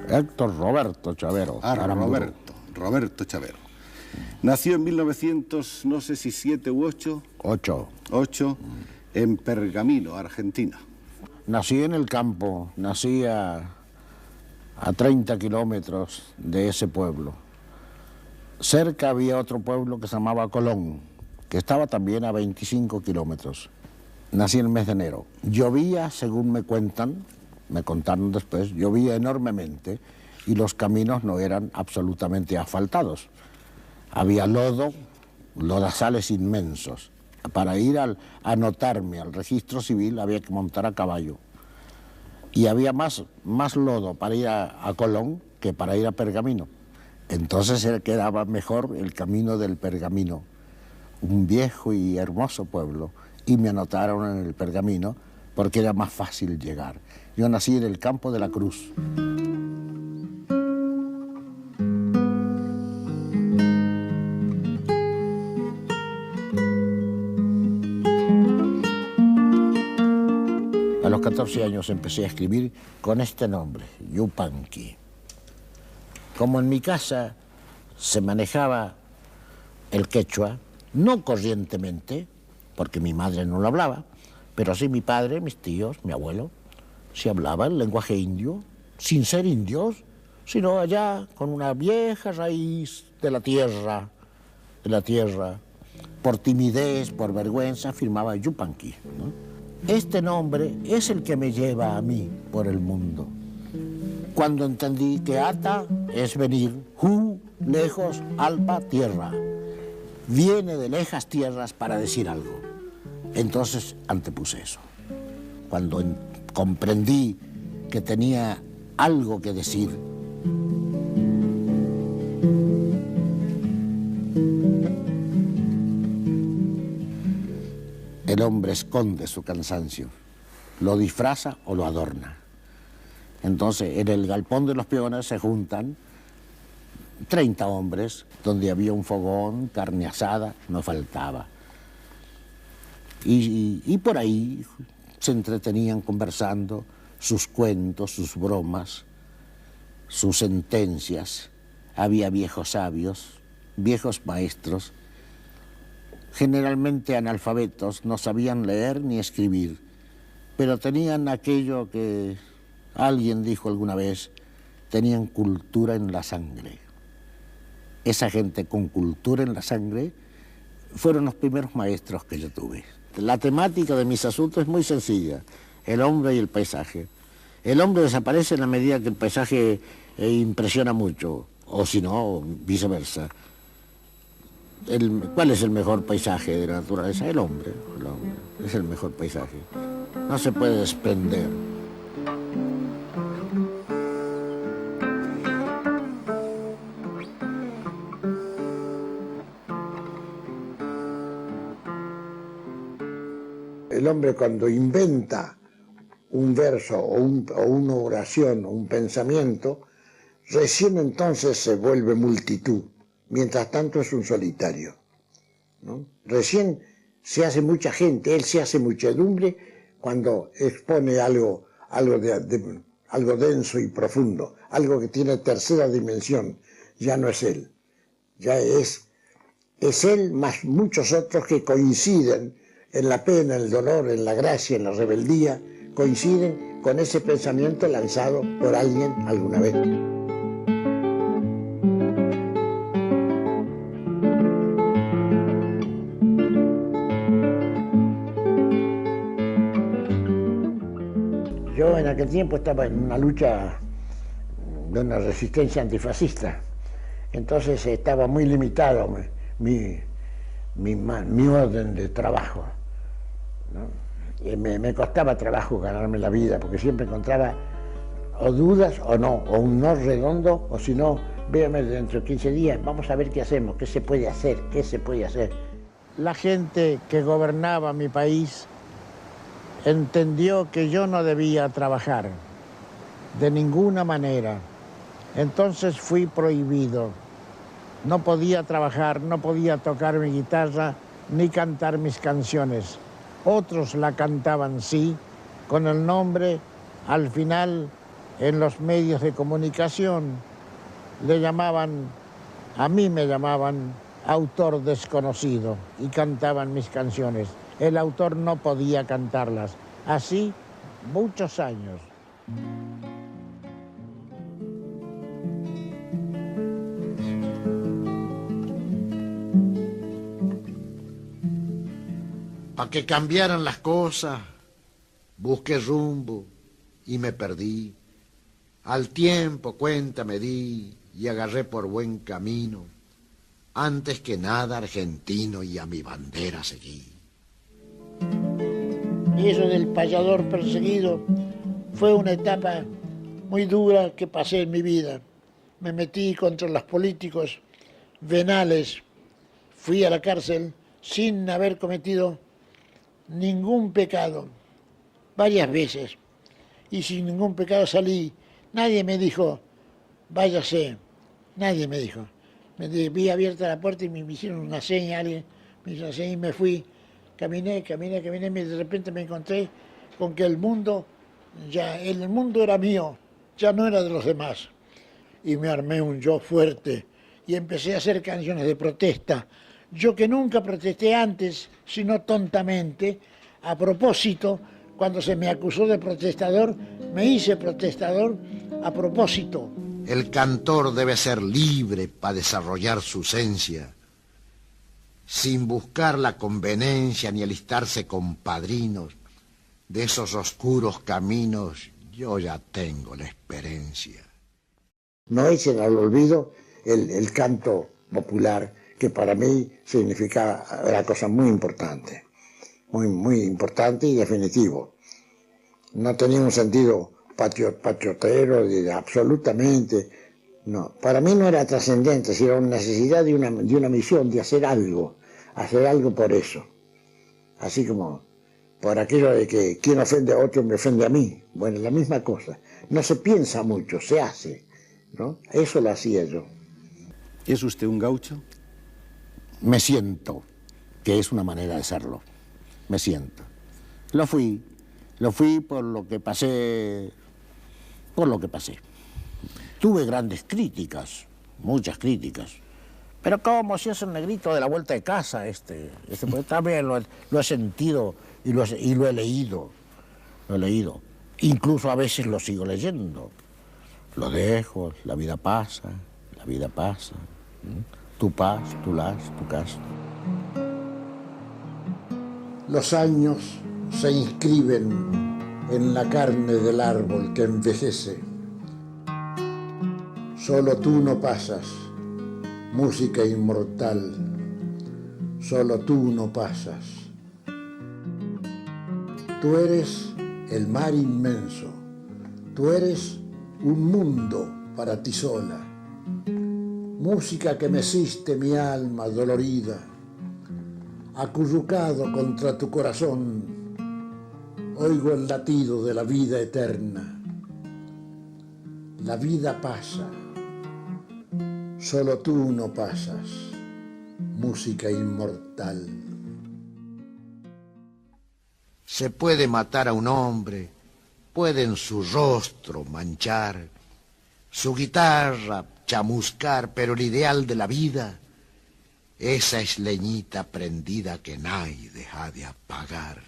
Héctor Roberto Chavero. Roberto Chavero. Nació en 1900, no sé si 7 u 8. 8, en Pergamino, Argentina. Nací en el campo, nací a 30 kilómetros de ese pueblo. Cerca había otro pueblo que se llamaba Colón, que estaba también a 25 kilómetros. Nací en el mes de enero. Llovía, según me contaron después, llovía enormemente y los caminos no eran absolutamente asfaltados. Había lodo, lodazales inmensos. Para ir a anotarme al registro civil había que montar a caballo. Y había más lodo para ir a Colón que para ir a Pergamino. Entonces quedaba mejor el camino del Pergamino, un viejo y hermoso pueblo, y me anotaron en el Pergamino porque era más fácil llegar. Yo nací en el Campo de la Cruz. A los 14 años empecé a escribir con este nombre, Yupanqui. Como en mi casa se manejaba el quechua, no corrientemente, porque mi madre no lo hablaba, pero sí mi padre, mis tíos, mi abuelo, sí hablaba el lenguaje indio, sin ser indios, sino allá con una vieja raíz de la tierra, por timidez, por vergüenza, firmaba Yupanqui, ¿no? Este nombre es el que me lleva a mí por el mundo. Cuando entendí que ata es venir, hu, lejos, alpa, tierra. Viene de lejas tierras para decir algo. Entonces antepuse eso. Cuando comprendí que tenía algo que decir, el hombre esconde su cansancio, lo disfraza o lo adorna. Entonces, en el galpón de los peones se juntan 30 hombres, donde había un fogón, carne asada, no faltaba. Y por ahí se entretenían conversando sus cuentos, sus bromas, sus sentencias. Había viejos sabios, viejos maestros, generalmente analfabetos, no sabían leer ni escribir, pero tenían aquello que alguien dijo alguna vez, tenían cultura en la sangre. Esa gente con cultura en la sangre fueron los primeros maestros que yo tuve. La temática de mis asuntos es muy sencilla, el hombre y el paisaje. El hombre desaparece en la medida que el paisaje impresiona mucho, o si no, viceversa. ¿Cuál es el mejor paisaje de la naturaleza? El hombre es el mejor paisaje. No se puede desprender. El hombre cuando inventa un verso o una oración o un pensamiento, recién entonces se vuelve multitud. Mientras tanto es un solitario, ¿no? Recién se hace mucha gente, él se hace muchedumbre cuando expone algo denso y profundo, algo que tiene tercera dimensión. Ya no es él, ya es él más muchos otros que coinciden en la pena, en el dolor, en la gracia, en la rebeldía, coinciden con ese pensamiento lanzado por alguien alguna vez. Yo en aquel tiempo estaba en una lucha de una resistencia antifascista, entonces estaba muy limitado mi orden de trabajo, ¿no? Y me costaba trabajo ganarme la vida, porque siempre encontraba o dudas o no, o un no redondo, o si no, véame dentro de 15 días, vamos a ver qué hacemos, qué se puede hacer, qué se puede hacer. La gente que gobernaba mi país entendió que yo no debía trabajar de ninguna manera. Entonces fui prohibido. No podía trabajar, no podía tocar mi guitarra ni cantar mis canciones. Otros la cantaban, sí, con el nombre al final en los medios de comunicación a mí me llamaban autor desconocido y cantaban mis canciones. El autor no podía cantarlas. Así, muchos años. Para que cambiaran las cosas, busqué rumbo y me perdí. Al tiempo cuenta me di y agarré por buen camino. Antes que nada argentino y a mi bandera seguí. Eso del payador perseguido fue una etapa muy dura que pasé en mi vida. Me metí contra los políticos venales, fui a la cárcel sin haber cometido ningún pecado, varias veces, y sin ningún pecado salí. Nadie me dijo, váyase, nadie me dijo. Vi abierta la puerta y me hicieron una seña, alguien me hizo una seña y me fui. Caminé, y de repente me encontré con que el mundo era mío, ya no era de los demás. Y me armé un yo fuerte y empecé a hacer canciones de protesta. Yo que nunca protesté antes, sino tontamente, a propósito, cuando se me acusó de protestador, me hice protestador a propósito. El cantor debe ser libre para desarrollar su esencia, sin buscar la conveniencia ni alistarse con padrinos. De esos oscuros caminos yo ya tengo la experiencia. No echen al olvido el canto popular, que para mí significa una cosa muy importante, muy importante y definitivo. No tenía un sentido patriotero, absolutamente, no. Para mí no era trascendente, sino una necesidad de una misión, de hacer algo por eso. Así como por aquello de que quien ofende a otro me ofende a mí. Bueno, la misma cosa. No se piensa mucho, se hace, ¿no? Eso lo hacía yo. ¿Es usted un gaucho? Me siento que es una manera de serlo. Me siento. Lo fui por lo que pasé. Tuve grandes críticas, muchas críticas. Pero como si es el negrito de la vuelta de casa, pues también lo he sentido y lo he leído. Lo he leído. Incluso a veces lo sigo leyendo. Lo dejo, la vida pasa, la vida pasa. Tu paz, tu las, tu casa. Los años se inscriben en la carne del árbol que envejece. Solo tú no pasas, música inmortal. Solo tú no pasas. Tú eres el mar inmenso. Tú eres un mundo para ti sola. Música que meciste mi alma dolorida. Acurrucado contra tu corazón, oigo el latido de la vida eterna. La vida pasa, solo tú no pasas, música inmortal. Se puede matar a un hombre, pueden su rostro manchar, su guitarra chamuscar, pero el ideal de la vida, esa es leñita prendida que nadie deja de apagar.